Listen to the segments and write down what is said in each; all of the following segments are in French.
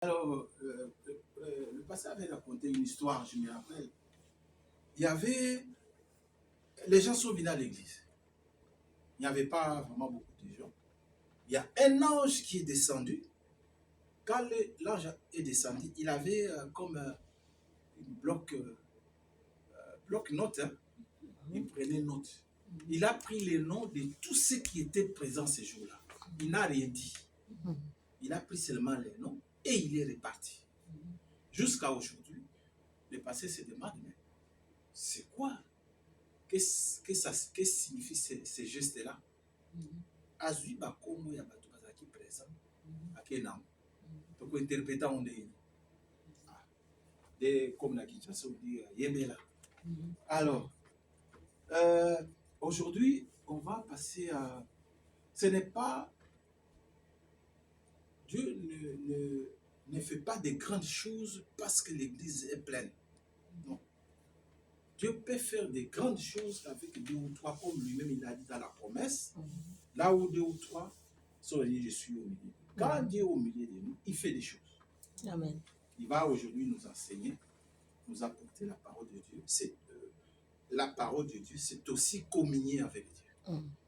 Alors, le pasteur avait raconté une histoire, je me rappelle. Il y avait... Les gens sont venus à l'église. Il n'y avait pas vraiment beaucoup de gens. Il y a un ange qui est descendu. Quand l'ange est descendu, il avait comme une bloc-notes. Hein. Il prenait note. Il a pris les noms de tous ceux qui étaient présents ce jour-là. Il n'a rien dit. Il a pris seulement les noms et il est reparti. Jusqu'à aujourd'hui, le passé se demande, mais c'est quoi? Qu'est-ce que signifie ces gestes-là? Azui bakomo ya bato bazaki présent akenam. Donc interprétant on dit comme la Kinshasa on dit yemela. Alors aujourd'hui on va passer à ce n'est pas Dieu ne fait pas de grandes choses parce que l'église est pleine. Non. Dieu peut faire des grandes choses avec 2 ou 3, comme lui-même il a dit dans la promesse. Là où 2 ou 3 sont venus, je suis au milieu. Quand Dieu est au milieu de nous, il fait des choses. Amen. Il va aujourd'hui nous enseigner, nous apporter la parole de Dieu. La parole de Dieu, c'est aussi communier avec Dieu.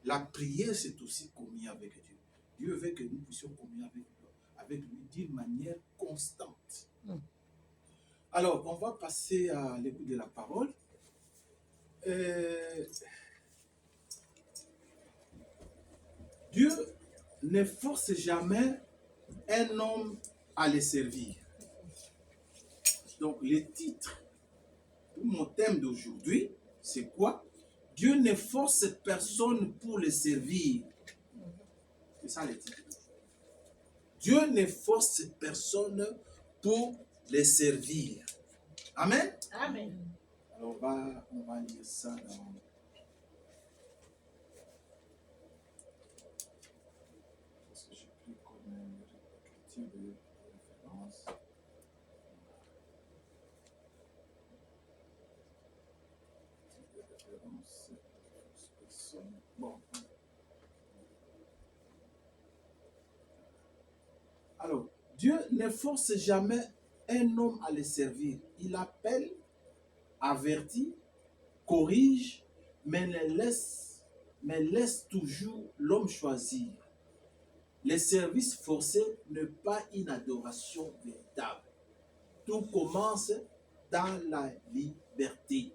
La prière, c'est aussi communier avec Dieu. Dieu veut que nous puissions communier avec lui d'une manière constante. Alors, on va passer à l'écoute de la parole. Dieu ne force jamais un homme à le servir. Donc, le titre pour mon thème d'aujourd'hui, c'est quoi? Dieu ne force personne pour le servir. C'est ça le titre. Dieu ne force personne pour le servir. Amen? Amen. Alors, on va lire ça dans... Parce que j'ai pris comme écriture de référence. Bon. Alors, Dieu ne force jamais un homme à le servir. Il appelle, avertit, corrige, mais laisse toujours l'homme choisir. Le service forcé n'est pas une adoration véritable. Tout commence dans la liberté.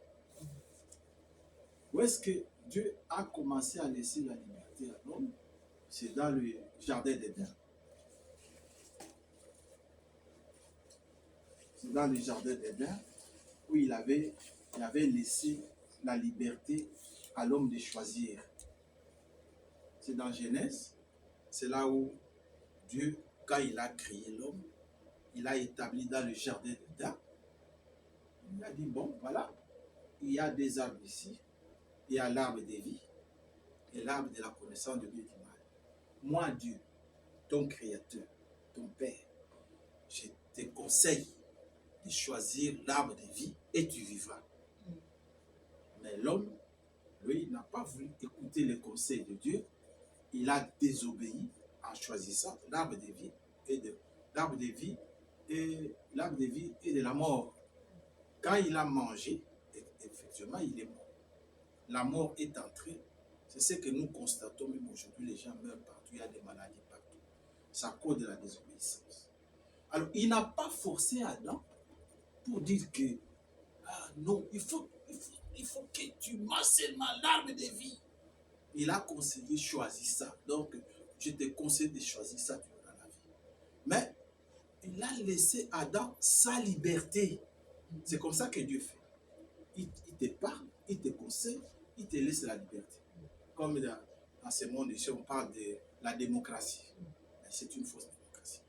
Où est-ce que Dieu a commencé à laisser la liberté à l'homme? C'est dans le jardin d'Éden. C'est dans le jardin d'Éden où il avait laissé la liberté à l'homme de choisir. C'est dans Genèse, c'est là où Dieu, quand il a créé l'homme, il a établi dans le jardin d'Éden. Il a dit, bon, voilà, il y a des arbres ici. Il y a l'arbre de vie et l'arbre de la connaissance de bien et du mal. Moi, Dieu, ton créateur, ton Père, je te conseille de choisir l'arbre de vie et tu vivras. Mais l'homme, lui, n'a pas voulu écouter les conseils de Dieu. Il a désobéi en choisissant l'arbre de vie et de la mort. Quand il a mangé, effectivement, il est mort. La mort est entrée. C'est ce que nous constatons même aujourd'hui. Les gens meurent partout. Il y a des maladies partout. C'est à cause de la désobéissance. Alors, il n'a pas forcé Adam pour dire que non, il faut que tu manges seulement l'arbre de vie. Il a conseillé choisis ça. Donc, je te conseille de choisir ça, tu auras la vie. Mais il a laissé Adam sa liberté. C'est comme ça que Dieu fait. Il te parle, il te conseille, il te laisse la liberté. Comme dans ce monde ici, on parle de la démocratie. C'est une fausse démocratie.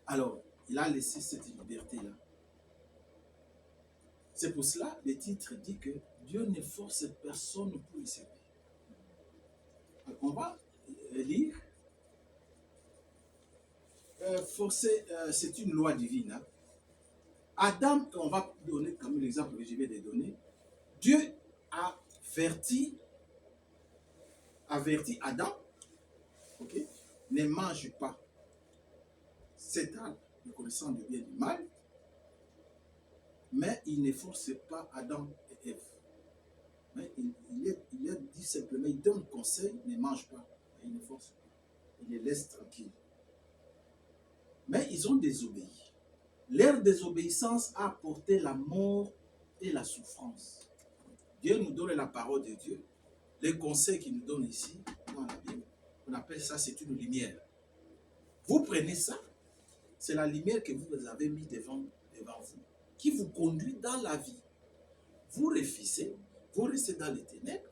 Alors, il a laissé cette liberté-là. C'est pour cela, le titre dit que Dieu ne force personne pour le servir. Alors, on va lire. Forcer, c'est une loi divine. Hein. Adam, on va donner comme l'exemple que je vais te donner. Dieu a averti Adam, ok, ne mange pas cet arbre, le connaissant du bien et du mal, mais il ne force pas Adam et Ève. Mais il a dit simplement, il donne conseil, ne mange pas. Il ne force pas. Il les laisse tranquilles. Mais ils ont désobéi. Leur désobéissance a apporté la mort et la souffrance. Dieu nous donne la parole de Dieu. Les conseils qu'il nous donne ici, dans la Bible, on appelle ça, c'est une lumière. Vous prenez ça, c'est la lumière que vous avez mis devant vous, qui vous conduit dans la vie. Vous refusez, vous restez dans les ténèbres,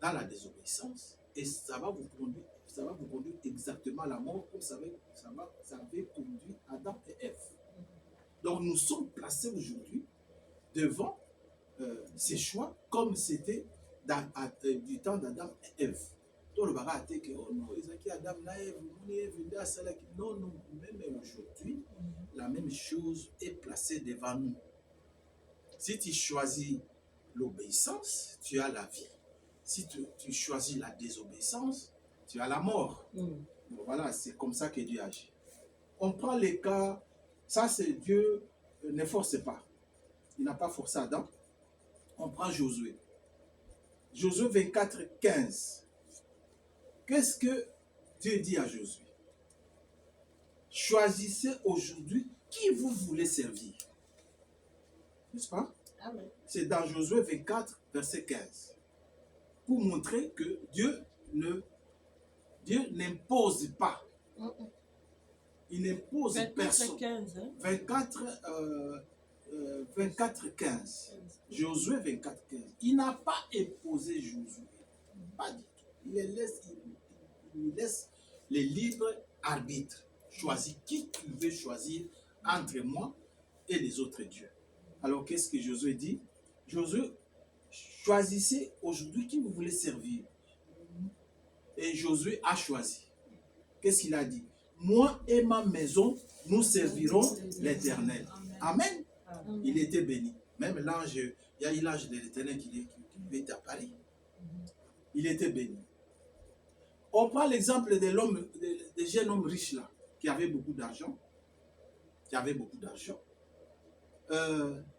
dans la désobéissance, et ça va vous conduire exactement à la mort, comme ça avait conduit Adam et Ève. Donc nous sommes placés aujourd'hui devant ces choix comme c'était du temps d'Adam et Ève. Donc le baga a été que oh non, ils Adam et Ève, non, non, même aujourd'hui, la même chose est placée devant nous. Si tu choisis l'obéissance, tu as la vie. Si tu choisis la désobéissance, tu as la mort. Donc voilà, c'est comme ça que Dieu agit. On prend les cas, ça c'est Dieu ne force pas. Il n'a pas forcé Adam. On prend Josué. Josué 24, 15. Qu'est-ce que Dieu dit à Josué? Choisissez aujourd'hui qui vous voulez servir. N'est-ce pas? Amen. C'est dans Josué 24, verset 15. Pour montrer que Dieu n'impose pas. Il n'impose personne. 15, hein? 24, 15. Josué 24, 15. Il n'a pas imposé Josué. Pas du tout. Il laisse les libres arbitres. Choisis qui tu veux choisir entre moi et les autres dieux. Alors qu'est-ce que Josué dit? Josué, choisissez aujourd'hui qui vous voulez servir. Et Josué a choisi. Qu'est-ce qu'il a dit? Moi et ma maison, nous servirons l'Éternel. Amen. Il était béni. Même l'ange, il y a eu l'ange de l'Éternel qui était à Paris. Il était béni. On prend l'exemple de l'homme, des jeunes hommes riches là, qui avaient beaucoup d'argent.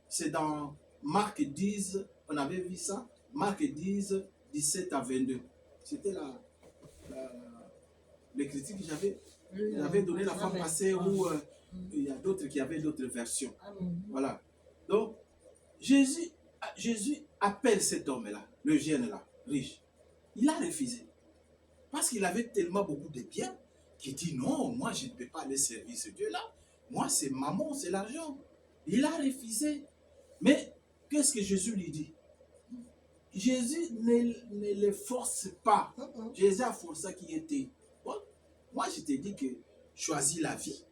C'est dans Marc 10, on avait vu ça. Marc 10, 17 à 22. C'était les critiques que j'avais donné la fois passée où il y a d'autres qui avaient d'autres versions. Voilà. Donc, Jésus appelle cet homme-là, le jeune là, riche. Il a refusé. Parce qu'il avait tellement beaucoup de biens qu'il dit non, moi je ne peux pas aller servir ce Dieu-là. Moi, c'est maman, c'est l'argent. Il a refusé. Mais qu'est-ce que Jésus lui dit? Jésus ne le force pas. Jésus a forcé qui était. Bon, moi, je te dis que choisis la vie,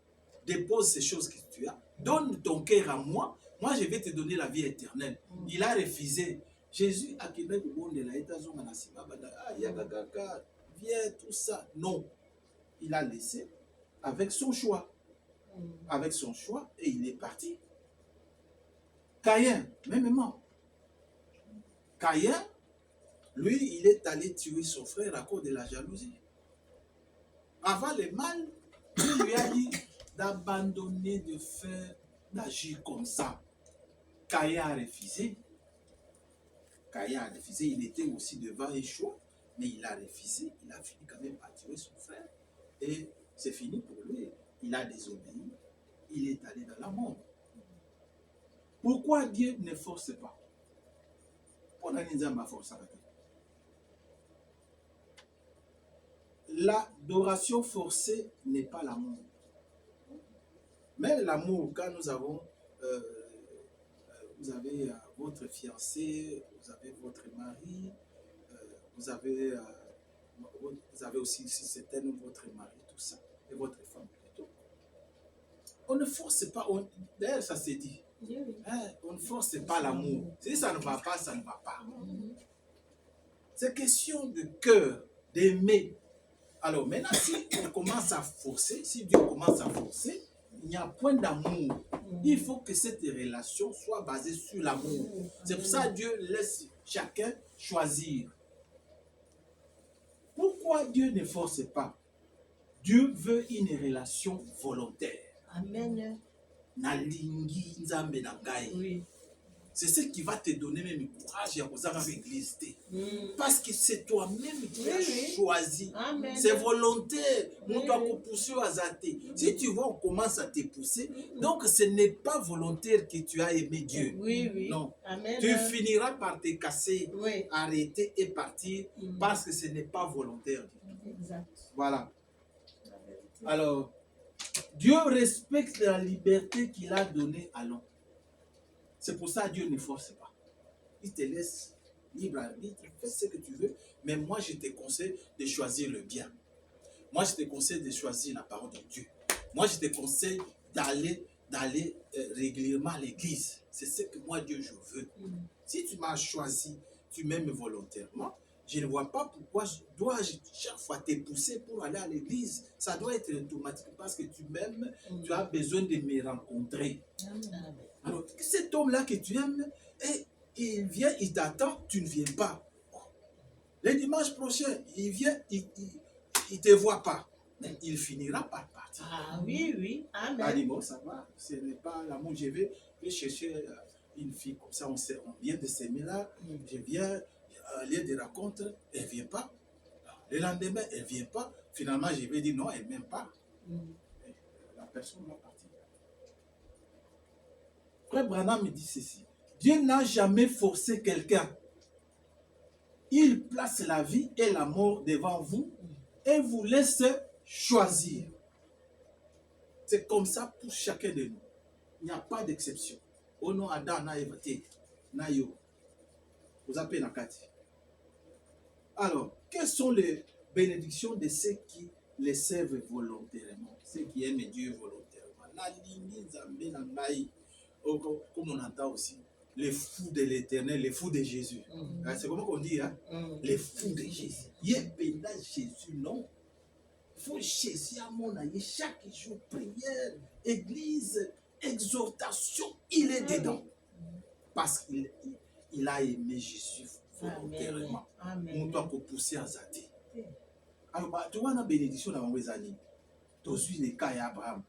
dépose ces choses que tu as, donne ton cœur à moi, moi je vais te donner la vie éternelle. Il a refusé. Jésus a quitté le monde de la États-Unis, viens, tout ça. Non. Il a laissé avec son choix. Avec son choix, et il est parti. Caïn, mêmement. Caïn, lui, il est allé tuer son frère à cause de la jalousie. Avant le mal, il lui a dit d'abandonner, de faire, d'agir comme ça. Caïn a refusé. Il était aussi devant Échoua, mais il a refusé. Il a fini quand même par tuer son frère. Et c'est fini pour lui. Il a désobéi. Il est allé dans la mort. Pourquoi Dieu ne force pas? L'adoration forcée n'est pas l'amour. Mais l'amour, quand nous avons, vous avez votre fiancé, vous avez votre mari, vous avez aussi, si c'est votre mari, tout ça, et votre femme plutôt. On ne force pas, d'ailleurs ça s'est dit, on ne force pas l'amour. Si ça ne va pas, ça ne va pas. C'est question de cœur, d'aimer. Alors maintenant, si on commence à forcer, si Dieu commence à forcer, il n'y a point d'amour. Il faut que cette relation soit basée sur l'amour. C'est pour ça que Dieu laisse chacun choisir. Pourquoi Dieu ne force pas? Dieu veut une relation volontaire. Amen. Nalingi nzambe na ngai. Oui. C'est ce qui va te donner même le courage à cause l'église. Parce que c'est toi-même qui as choisi. Amen. C'est volontaire. Oui, On doit pousser à zater. Si tu vois, on commence à te pousser. Donc, ce n'est pas volontaire que tu as aimé Dieu. Oui, oui. Non. Amen. Tu finiras par te casser, Oui. arrêter et partir parce que ce n'est pas volontaire. Exact. Voilà. Alors, Dieu respecte la liberté qu'il a donnée à l'homme. C'est pour ça que Dieu ne force pas. Il te laisse libre arbitre, fais ce que tu veux, mais moi je te conseille de choisir le bien. Moi je te conseille de choisir la parole de Dieu. Moi je te conseille d'aller régulièrement à l'église. C'est ce que moi Dieu je veux. Si tu m'as choisi, tu m'aimes volontairement, je ne vois pas pourquoi je dois chaque fois te pousser pour aller à l'église. Ça doit être automatique parce que tu m'aimes, tu as besoin de me rencontrer. Amen. Alors, cet homme-là que tu aimes, et il vient, il t'attend, tu ne viens pas. Le dimanche prochain, il vient, il ne te voit pas. Mais il finira par partir. Ah oui, oui. Amen. Il dit, bon, ça va, ce n'est pas l'amour, je vais chercher une fille comme ça, on vient de s'aimer là, je viens, lieu de rencontre, elle ne vient pas. Le lendemain, elle ne vient pas. Finalement, je vais dire non, elle ne m'aime pas. La personne va partir. Frère Branham me dit ceci. Dieu n'a jamais forcé quelqu'un. Il place la vie et la mort devant vous et vous laisse choisir. C'est comme ça pour chacun de nous. Il n'y a pas d'exception. Au nom Adam, na Eva, na yo. Vous appelez Nakati. Alors, quelles sont les bénédictions de ceux qui les servent volontairement, ceux qui aiment Dieu volontairement? Comme on entend aussi, les fous de l'éternel, les fous de Jésus. C'est comment on dit, hein? Les fous de Jésus. Il y a Jésus, non? Il faut Jésus à mon avis, chaque jour, prière, église, exhortation, il est dedans. Parce qu'il a aimé Jésus volontairement. On doit pousser à Zati. Alors, tu vois la bénédiction dans les années. Tu suis les cas d'Abraham.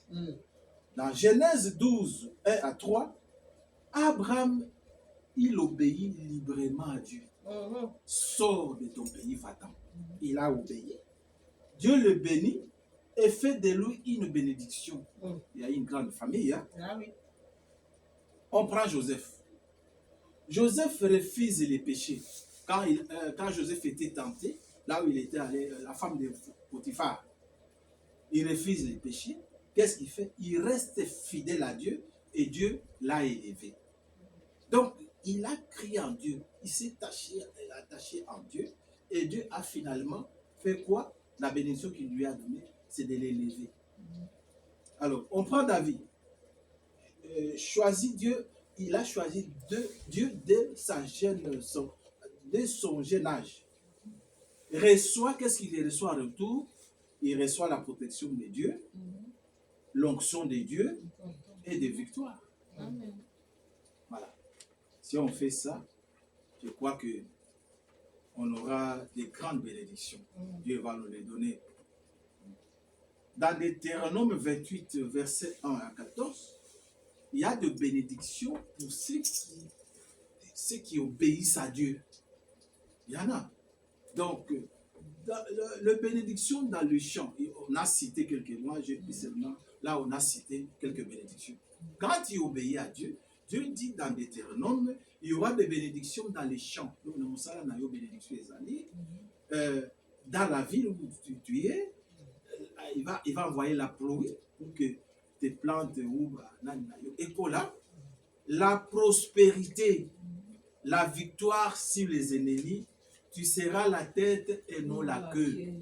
Dans Genèse 12, 1 à 3, Abraham, il obéit librement à Dieu. Sors de ton pays, va-t'en. Il a obéi. Dieu le bénit et fait de lui une bénédiction. Il y a une grande famille. Hein? Ah oui. On prend Joseph. Joseph refuse les péchés. Quand Joseph était tenté, là où il était allé, la femme de Potiphar, il refuse les péchés. Qu'est-ce qu'il fait? Il reste fidèle à Dieu et Dieu l'a élevé. Donc, il a crié en Dieu. Il s'est attaché en Dieu et Dieu a finalement fait quoi? La bénédiction qu'il lui a donnée, c'est de l'élever. Alors, on prend David. Choisit Dieu. Il a choisi Dieu dès son jeune âge. Il reçoit, qu'est-ce qu'il reçoit en retour? Il reçoit la protection de Dieu, l'onction de Dieu et des victoires. Voilà. Si on fait ça, je crois que on aura des grandes bénédictions. Dieu va nous les donner. Dans Deutéronome 28, versets 1 à 14, il y a de bénédictions pour ceux qui obéissent à Dieu. Il y en a. Donc, la bénédiction dans le chant, on a cité quelques mois, seulement, là on a cité quelques bénédictions. Quand tu obéis à Dieu, Dieu dit dans Deutéronome, il y aura des bénédictions dans les champs. Dans la ville où tu es, il va envoyer la pluie pour que tes plantes ouvrent. Et là, la prospérité, la victoire sur les ennemis, tu seras la tête et non la queue.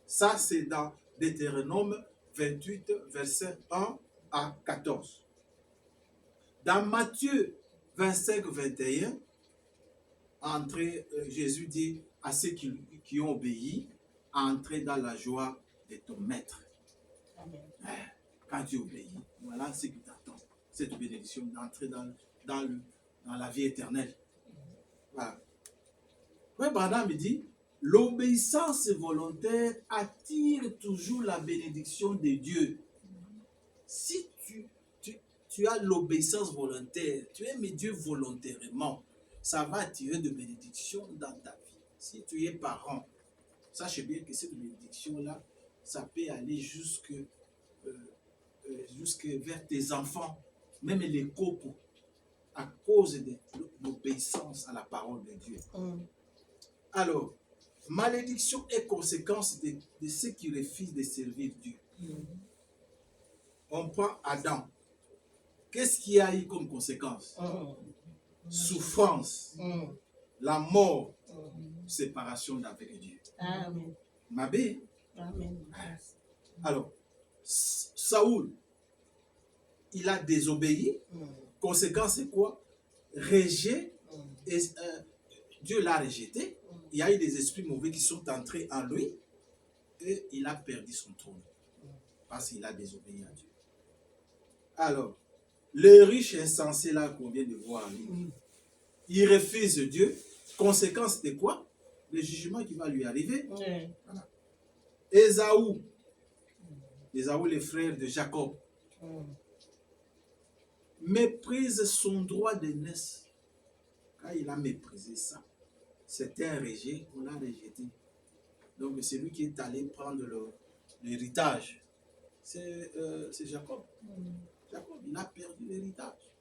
Ça, c'est dans Deutéronome 28, versets 1 à 14. Dans Matthieu 25, 21, Jésus dit à ceux qui ont obéi, entrer dans la joie de ton maître. Amen. Quand tu obéis, voilà ce qui t'attend. Cette bénédiction d'entrer dans la vie éternelle. Voilà. Frère Branham me dit, l'obéissance volontaire attire toujours la bénédiction de Dieu. Si tu tu as l'obéissance volontaire, tu aimes Dieu volontairement, ça va attirer de bénédictions dans ta vie. Si tu es parent, sache bien que cette bénédiction-là, ça peut aller jusque vers tes enfants, même les couples, à cause de l'obéissance à la parole de Dieu. Alors, malédiction est conséquence de ceux qui refusent de servir Dieu. On prend Adam. Qu'est-ce qu'il y a eu comme conséquence? Souffrance, la mort, séparation d'avec Dieu. Amen. Mabé. Amen. Alors, Saoul, il a désobéi. Conséquence, c'est quoi? Rejet. Et, Dieu l'a rejeté. Il y a eu des esprits mauvais qui sont entrés en lui. Et il a perdu son trône. Parce qu'il a désobéi à Dieu. Alors, le riche insensé là qu'on vient de voir, il refuse Dieu. Conséquence de quoi? Le jugement qui va lui arriver. Voilà. Ésaü, les frères de Jacob, méprise son droit d'aînesse. Quand il a méprisé ça, c'était un rejet, on l'a rejeté. Donc c'est lui qui est allé prendre l'héritage. C'est Jacob. Jacob, il a perdu l'héritage.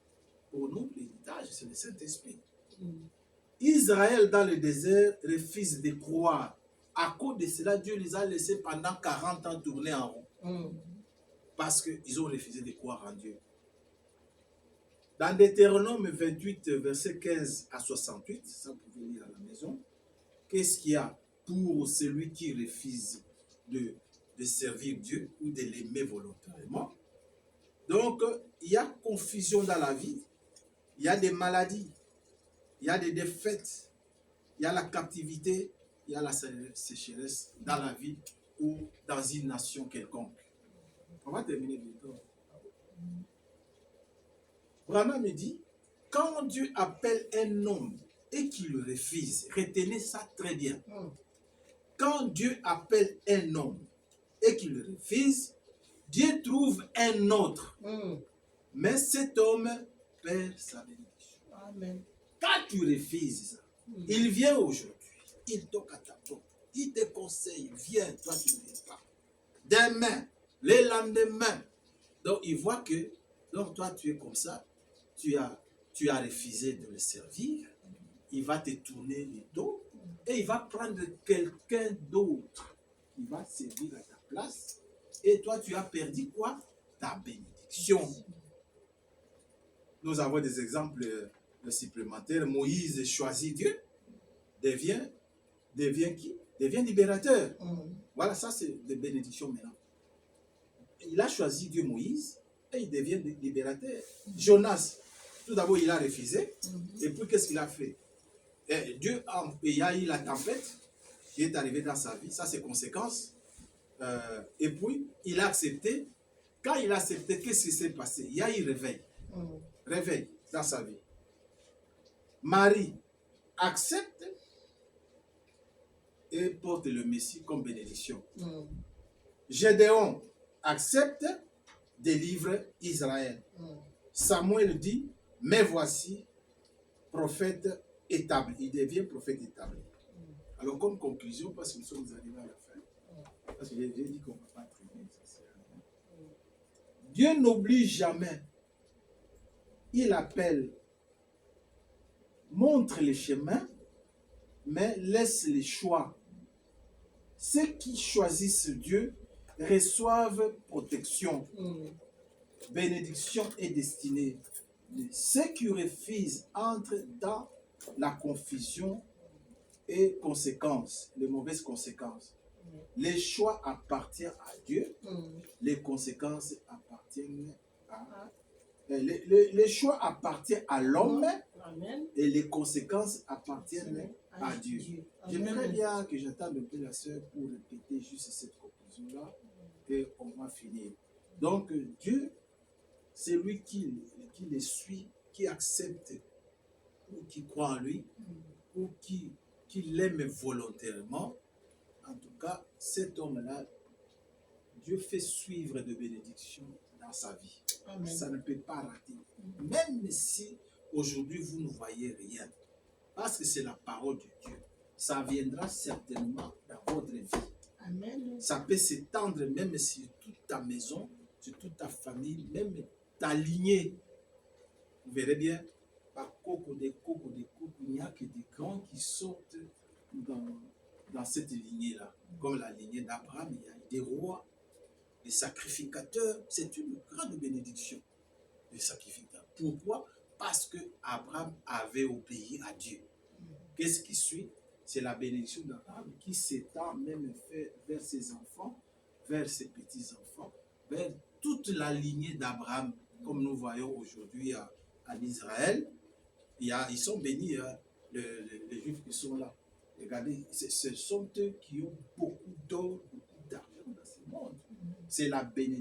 Pour nous, l'héritage, c'est le Saint-Esprit. Israël, dans le désert, refuse de croire. À cause de cela, Dieu les a laissés pendant 40 ans tourner en rond. Parce qu'ils ont refusé de croire en Dieu. Dans Deutéronome 28, verset 15 à 68, ça vous pouvez lire à la maison, qu'est-ce qu'il y a pour celui qui refuse de servir Dieu ou de l'aimer volontairement? Donc, il y a confusion dans la vie, il y a des maladies, il y a des défaites, il y a la captivité, il y a la sécheresse dans la vie ou dans une nation quelconque. On va terminer bientôt. Branham me dit, quand Dieu appelle un homme et qu'il le refuse, retenez ça très bien. Quand Dieu appelle un homme et qu'il le refuse, Dieu trouve un autre. Mais cet homme perd sa bénédiction. Amen. Quand tu refuses ça, il vient aujourd'hui, il toque à ta porte, il te conseille, viens, toi tu ne viens pas. Demain, le lendemain. Donc il voit que, donc toi tu es comme ça, tu as refusé de le servir, il va te tourner le dos et il va prendre quelqu'un d'autre qui va servir à ta place et toi tu as perdu quoi? Ta bénédiction. Nous avons des exemples supplémentaires. Moïse choisit Dieu, devient qui? Devient libérateur. Voilà, ça c'est des bénédictions maintenant. Il a choisi Dieu, Moïse, et il devient libérateur. Jonas, tout d'abord il a refusé, et puis qu'est-ce qu'il a fait? Et il y a eu la tempête qui est arrivée dans sa vie, ça c'est conséquence. Et puis il a accepté. Quand il a accepté, qu'est-ce qui s'est passé? Il y a eu réveil. Réveil dans sa vie. Marie accepte et porte le Messie comme bénédiction. Gédéon accepte, délivre Israël. Samuel dit, mais voici, prophète établi. Il devient prophète établi. Alors comme conclusion, parce que nous sommes arrivés à la fin, parce que j'ai dit qu'on ne va pas traîner, ça sert à rien. Dieu n'oublie jamais. Il appelle, montre les chemins, mais laisse les choix. Ceux qui choisissent Dieu reçoivent protection, bénédiction et destinée. Ceux qui refusent entrent dans la confusion et conséquences, les mauvaises conséquences. Les choix appartiennent à Dieu, les conséquences appartiennent à les choix appartiennent à l'homme et les conséquences appartiennent à Dieu. J'aimerais bien que j'attende un peu la sœur pour répéter juste cette conclusion-là et on va finir. Donc Dieu, c'est lui qui les suit, qui accepte ou qui croit en lui ou qui l'aime volontairement. En tout cas, cet homme-là, Dieu fait suivre de bénédictions dans dans sa vie. Amen. Ça ne peut pas rater. Même si aujourd'hui vous ne voyez rien, parce que c'est la parole de Dieu, ça viendra certainement dans votre vie. Amen. Ça peut s'étendre même sur toute ta maison, sur toute ta famille, même ta lignée. Vous verrez bien, par coco, il n'y a que des grands qui sortent dans cette lignée-là. Comme la lignée d'Abraham, il y a des rois, des sacrificateurs. C'est une grande bénédiction, les sacrificateurs. Pourquoi? Parce que Abraham avait obéi à Dieu. Qu'est-ce qui suit? C'est la bénédiction d'Abraham qui s'étend même vers ses enfants, vers ses petits-enfants, vers toute la lignée d'Abraham, comme nous voyons aujourd'hui en Israël. Ils sont bénis, hein, les Juifs qui sont là. Regardez, ce sont eux qui ont beaucoup d'or, beaucoup d'argent dans ce monde. C'est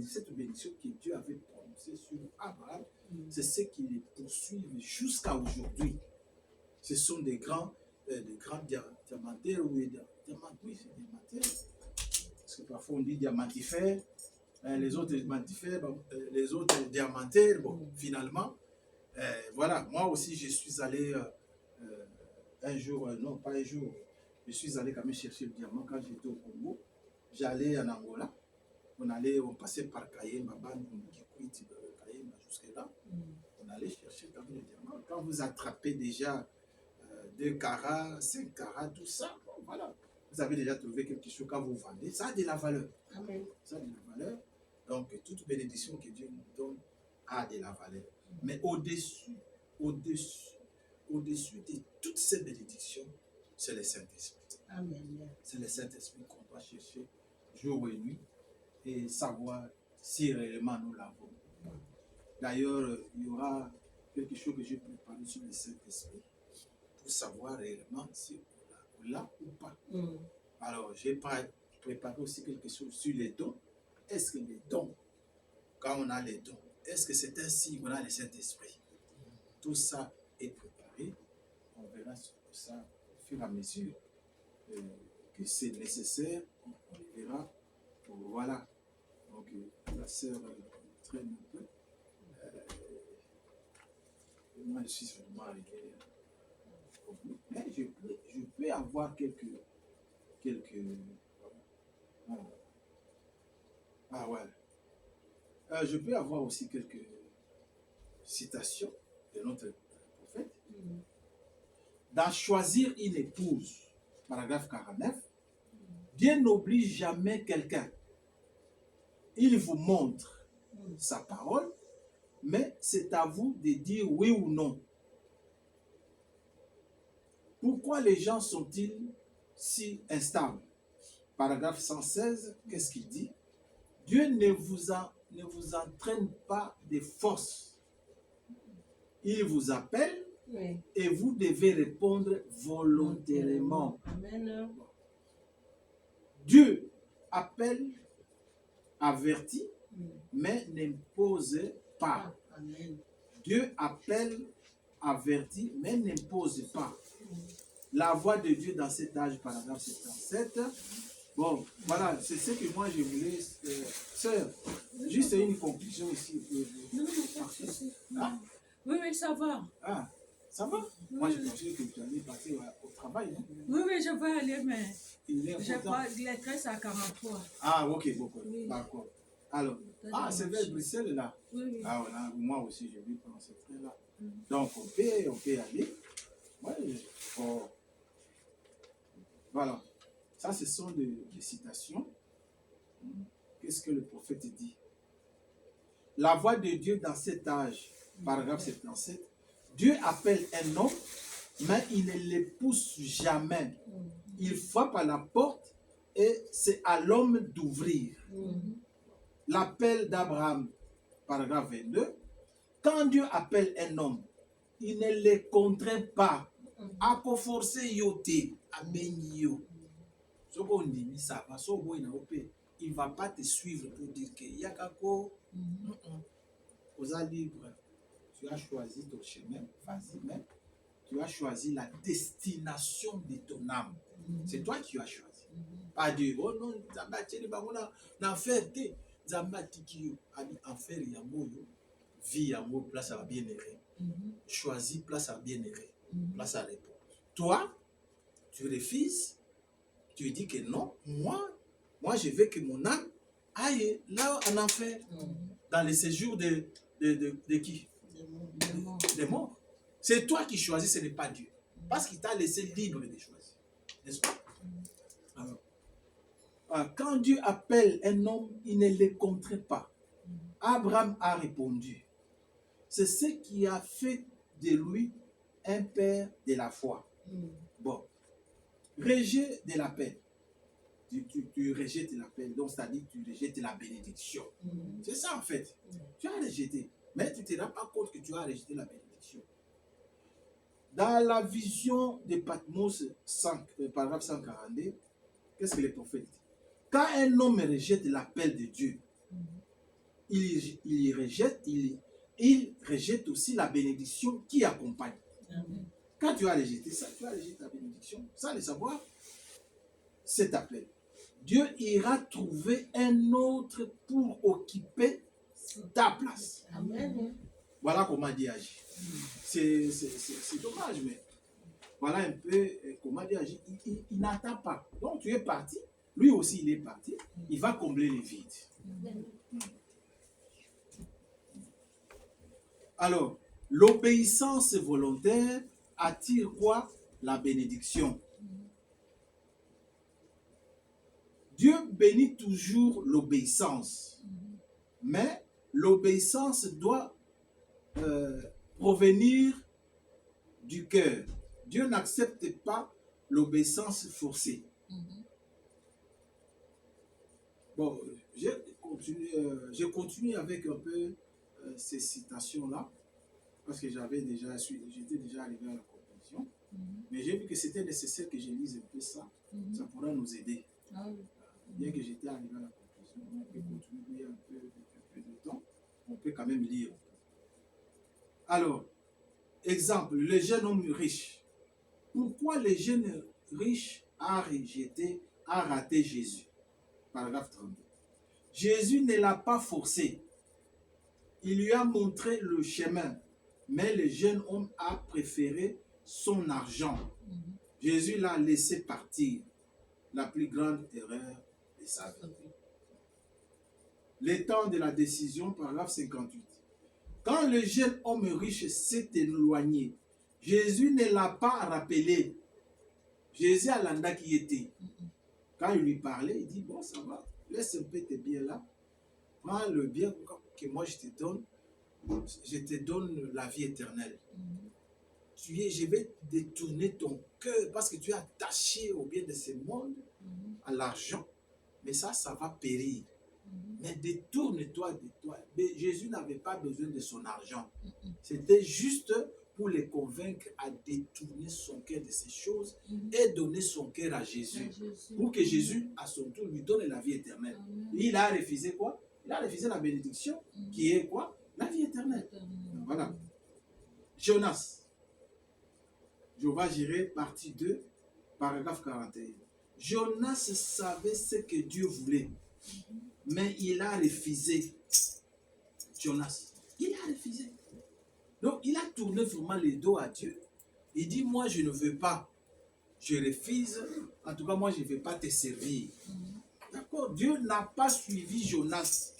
cette bénédiction que Dieu avait prononcée sur Abraham. C'est ce qui les poursuivent jusqu'à aujourd'hui. Ce sont des grands diamantaires, oui, c'est diamantaire. Parce que parfois on dit diamantifère, les autres diamantifères, les autres diamantaires. Bon, finalement, voilà, moi aussi je suis allé un jour, non pas un jour, je suis allé quand même chercher le diamant quand j'étais au Congo. J'allais en Angola, on passait par Cayenne, jusque là. On allait chercher quand même le diamant. Quand vous attrapez déjà 2 carats, 5 carats, tout ça, bon, voilà. Vous avez déjà trouvé quelque chose quand vous vendez, ça a de la valeur. Amen. Ça a de la valeur. Donc, toute bénédiction que Dieu nous donne a de la valeur. Mais au-dessus de toutes ces bénédictions, c'est le Saint-Esprit. Amen. C'est le Saint-Esprit qu'on doit chercher jour et nuit et savoir si réellement nous l'avons. D'ailleurs, il y aura quelque chose que j'ai préparé sur le Saint-Esprit pour savoir réellement si on l'a ou pas. Alors, j'ai préparé aussi quelque chose sur les dons. Est-ce que les dons, quand on a les dons, est-ce que c'est ainsi qu'on a le Saint-Esprit? Tout ça est préparé. On verra ça au fur et à mesure que c'est nécessaire. On le verra. Voilà. Donc, la sœur traîne un peu. Moi, je suis vraiment arrivé. Mais je peux avoir quelques ah ouais. Je peux avoir aussi quelques citations de notre prophète. Dans Choisir une épouse, paragraphe 49, Dieu n'oblige jamais quelqu'un. Il vous montre sa parole, mais c'est à vous de dire oui ou non. Pourquoi les gens sont-ils si instables? Paragraphe 116, qu'est-ce qu'il dit? Dieu ne vous entraîne pas de force. Il vous appelle et vous devez répondre volontairement. Amen. Dieu appelle, avertit, mais n'impose pas. Amen. Dieu appelle, avertit, mais n'impose pas. La voix de Dieu dans cet âge, paragraphe 77. Bon, voilà, c'est ce que moi je voulais. Sœur, juste une conclusion ici. Non, pas de souci. Ah, Oui, ça va. ah, ça va? Moi je pensais que tu allais passer au travail. Non? Oui, je vais aller, mais Il est j'ai important. pas les 13 à 43. Ah, ok, beaucoup. Oui. D'accord. Alors, c'est vers Bruxelles là. Oui. Ah, voilà, moi aussi je vais prendre ce train-là. Donc, on peut y aller. Ouais, bon. Voilà. Ça, ce sont des citations. Qu'est-ce que le prophète dit? La voix de Dieu dans cet âge, paragraphe 77, Dieu appelle un homme, mais il ne le pousse jamais. Il frappe à la porte et c'est à l'homme d'ouvrir. L'appel d'Abraham, paragraphe 22, quand Dieu appelle un homme, il ne le contraint pas. À forcer yote, à benio. Il ne va pas te suivre pour dire que Yakako, aux libre. Tu as choisi ton chemin, vas-y même. Tu as choisi la destination de ton âme. C'est toi qui as choisi. Pas Dieu. Oh non, n'a fait. Nzambe atiki yo, abi enfer yango yo, vie yango place à bien-aimé. Choisis place à bien-aimé, place à repos. Toi, tu refuses, tu dis que non, moi je veux que mon âme aille là en enfer, dans les séjours de qui? Des morts. C'est toi qui choisis, ce n'est pas Dieu. Parce qu'il t'a laissé libre de choisir. N'est-ce pas? Alors, quand Dieu appelle un homme, il ne le contraint pas. Abraham a répondu. C'est ce qui a fait de lui un père de la foi. Bon, rejet de l'appel. Tu rejettes l'appel, donc c'est-à-dire tu rejettes la bénédiction. C'est ça en fait. Tu as rejeté, mais tu ne te rends pas compte que tu as rejeté la bénédiction. Dans la vision de Patmos 5, paragraphe 142, qu'est-ce que le prophète dit? Quand un homme rejette l'appel de Dieu, il rejette aussi la bénédiction qui accompagne. Quand tu as rejeté ça, tu as rejeté la bénédiction, sans le savoir, cet appel. Dieu ira trouver un autre pour occuper ta place. Amen. Voilà comment Dieu agit. C'est dommage, mais voilà un peu comment Dieu agit. Il n'attend pas. Donc tu es parti, lui aussi il est parti, il va combler les vides. Alors, l'obéissance volontaire attire quoi? La bénédiction. Dieu bénit toujours l'obéissance, mais l'obéissance doit provenir du cœur. Dieu n'accepte pas l'obéissance forcée. Bon, je continue avec un peu ces citations-là, parce que j'étais déjà arrivé à la conclusion, mais j'ai vu que c'était nécessaire que je lise un peu ça, ça pourra nous aider. Bien que j'étais arrivé à la conclusion, on peut continuer un peu de temps, on peut quand même lire. Alors, exemple, le jeune homme riche. Pourquoi le jeune riche a raté Jésus? Paragraphe 32. Jésus ne l'a pas forcé. Il lui a montré le chemin, mais le jeune homme a préféré son argent. Jésus l'a laissé partir. La plus grande erreur de sa vie. Le temps de la décision, paragraphe 58. Quand le jeune homme riche s'est éloigné, Jésus ne l'a pas rappelé. Jésus a l'anda qui était. Quand il lui parlait, il dit, bon, ça va, laisse un peu tes biens là. Prends le bien que moi je te donne la vie éternelle. Je vais détourner ton cœur parce que tu es attaché au bien de ce monde, à l'argent. Mais ça va périr. Mais détourne-toi de toi. Mais Jésus n'avait pas besoin de son argent. C'était juste pour les convaincre à détourner son cœur de ces choses et donner son cœur à Jésus. Pour que Jésus, à son tour, lui donne la vie éternelle. Et il a refusé quoi? Il a refusé la bénédiction qui est quoi? La vie éternelle. Voilà. Jonas. Jéhovah Jireh, partie 2, paragraphe 41. Jonas savait ce que Dieu voulait, mais il a refusé. Jonas, il a refusé. Donc, il a tourné vraiment le dos à Dieu. Il dit, moi, je ne veux pas. Je refuse. En tout cas, moi, je ne vais pas te servir. D'accord? Dieu n'a pas suivi Jonas.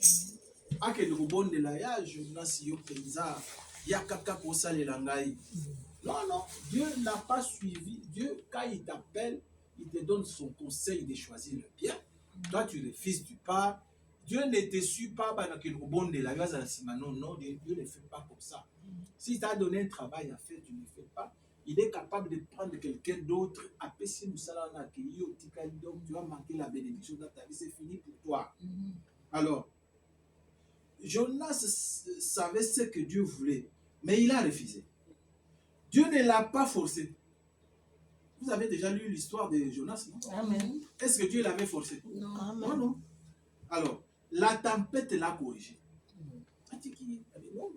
Ah, que le bon de la ya, Jonas, yo penza, ya kaka kosa le langai. Non, non, Dieu n'a pas suivi. Dieu, quand il t'appelle, il te donne son conseil de choisir le bien. Toi, tu refuses, tu pars. Dieu ne te suit pas pendant que le bon de la non, non, Dieu ne fait pas comme ça. S'il t'a donné un travail à faire, tu ne le fais pas. Il est capable de prendre quelqu'un d'autre. Après, si nous allons accueillir, donc tu vas manquer la bénédiction dans ta vie, c'est fini pour toi. Alors, Jonas savait ce que Dieu voulait, mais il a refusé. Dieu ne l'a pas forcé. Vous avez déjà lu l'histoire de Jonas, non? Amen. Est-ce que Dieu l'avait forcé? Non. Amen. Non, non. Alors, la tempête l'a corrigé. Il dit non,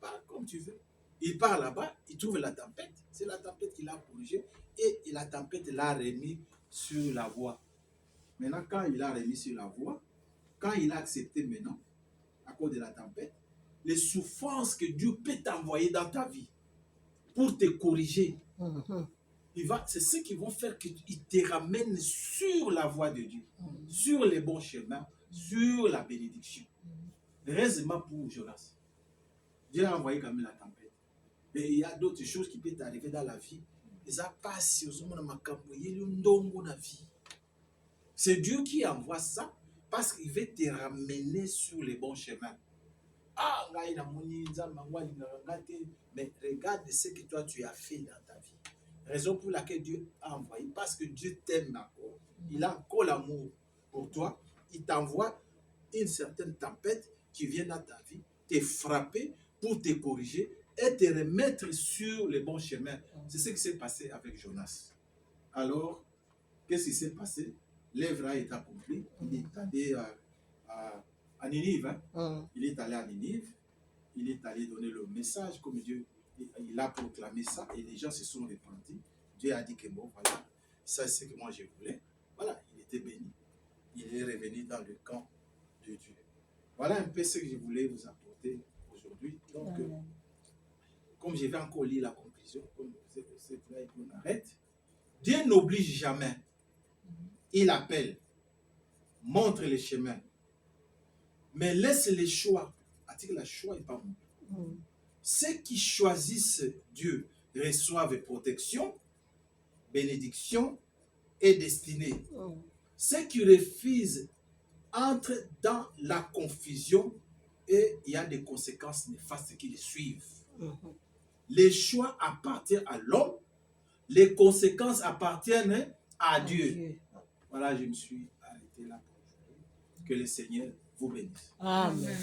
pas comme tu veux. Il part là-bas, il trouve la tempête. C'est la tempête qui l'a corrigé et la tempête l'a remis sur la voie. Maintenant, quand il l'a remis sur la voie, quand il a accepté maintenant, à cause de la tempête, les souffrances que Dieu peut t'envoyer dans ta vie pour te corriger, c'est ce qui vont faire qu'il te ramène sur la voie de Dieu, sur les bons chemins, sur la bénédiction. Heureusement pour Jonas, Dieu a envoyé quand même la tempête. Mais il y a d'autres choses qui peuvent t'arriver dans la vie. Et ça passe aux vie. C'est Dieu qui envoie ça parce qu'il veut te ramener sur les bons chemins. Ah, mais regarde ce que toi tu as fait dans ta vie. Raison pour laquelle Dieu a envoyé, parce que Dieu t'aime encore. Il a encore l'amour pour toi. Il t'envoie une certaine tempête qui vient dans ta vie, te frapper pour te corriger et te remettre sur les bons chemins. C'est ce qui s'est passé avec Jonas. Alors, qu'est-ce qui s'est passé? L'œuvre a été accomplie. Il est allé à Ninive. Il est allé à Ninive. Il est allé donner le message comme Dieu. Il a proclamé ça et les gens se sont repentis. Dieu a dit que bon, voilà, ça c'est ce que moi je voulais. Voilà, il était béni. Il est revenu dans le camp de Dieu. Voilà un peu ce que je voulais vous apporter aujourd'hui. Donc, comme je vais encore lire la conclusion, comme c'est là qu'on arrête. Dieu n'oblige jamais. Il appelle, montre les chemins, mais laisse les choix. A-t-il le choix et pas moi? Ceux qui choisissent Dieu reçoivent protection, bénédiction et destinée. Ceux qui refusent entrent dans la confusion et il y a des conséquences néfastes qui les suivent. Les choix appartiennent à l'homme, les conséquences appartiennent à Dieu. Voilà, je me suis arrêté là pour aujourd'hui. Que le Seigneur vous bénisse. Amen.